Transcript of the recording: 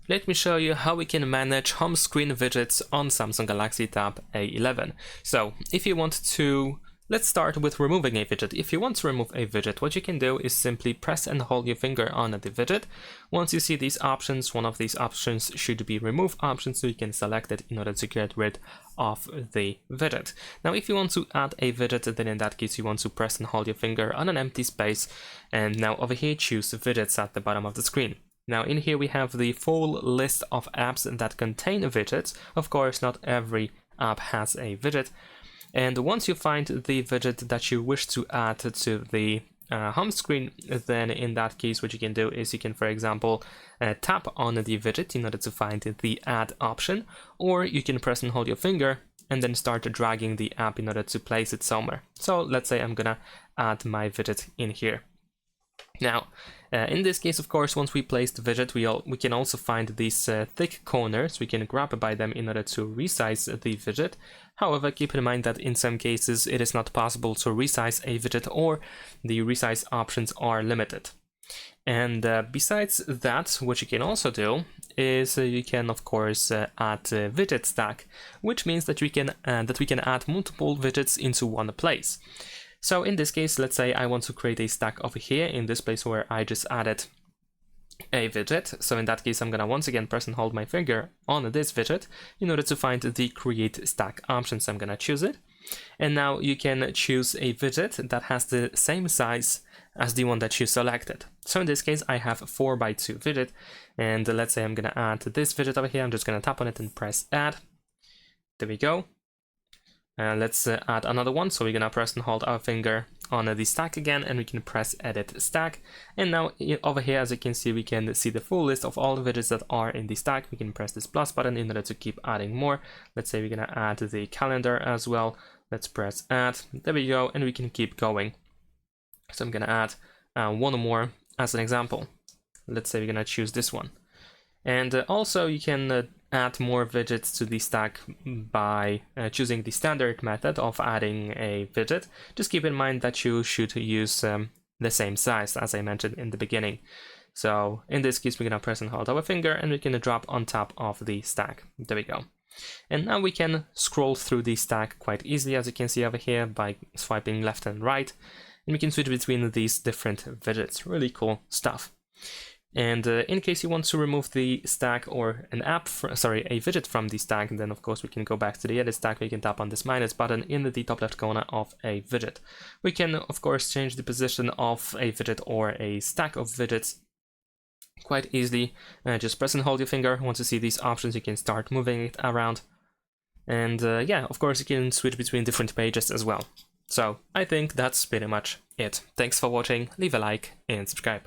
Let me show you how we can manage home screen widgets on Samsung Galaxy Tab A11. So if you want to, let's start with removing a widget. If you want to remove a widget, what you can do is simply press and hold your finger on the widget. Once you see these options, one of these options should be remove option, so you can select it in order to get rid of the widget. Now if you want to add a widget, then in that case you want to press and hold your finger on an empty space, and now over here choose widgets at the bottom of the screen. Now in here we have the full list of apps that contain widgets. Of course, not every app has a widget. And once you find the widget that you wish to add to the home screen, then in that case what you can do is you can, for example, tap on the widget in order to find the add option, or you can press and hold your finger and then start dragging the app in order to place it somewhere. So let's say I'm gonna add my widget in here. Now, in this case, of course, once we place the widget, we can also find these thick corners. We can grab by them in order to resize the widget. However, keep in mind that in some cases it is not possible to resize a widget, or the resize options are limited. And besides that, what you can also do is you can, of course, add a widget stack, which means that we can add multiple widgets into one place. So in this case, let's say I want to create a stack over here in this place where I just added a widget. So in that case, I'm gonna once again press and hold my finger on this widget in order to find the create stack option. So I'm gonna choose it. And now you can choose a widget that has the same size as the one that you selected. So in this case, I have 4x2 widget. And let's say I'm gonna add this widget over here. I'm just gonna tap on it and press add. There we go. Let's add another one, so we're gonna press and hold our finger on the stack again, and we can press edit stack. And now over here, as you can see, we can see the full list of all the widgets that are in the stack. We can press this plus button in order to keep adding more. Let's say we're gonna add the calendar as well. Let's press add. There we go, and we can keep going. So I'm gonna add one more as an example. Let's say we're gonna choose this one. And also you can add more widgets to the stack by choosing the standard method of adding a widget. Just keep in mind that you should use the same size as I mentioned in the beginning. So in this case, we're gonna press and hold our finger, and we can drop on top of the stack. There we go. And now we can scroll through the stack quite easily, as you can see over here, by swiping left and right. And we can switch between these different widgets. Really cool stuff. And in case you want to remove the stack or a widget from the stack, then of course we can go back to the edit stack. We can tap on this minus button in the top left corner of a widget. We can of course change the position of a widget or a stack of widgets quite easily. Just press and hold your finger. Once you see these options, you can start moving it around. And yeah, of course you can switch between different pages as well. So I think that's pretty much it. Thanks for watching, leave a like and subscribe.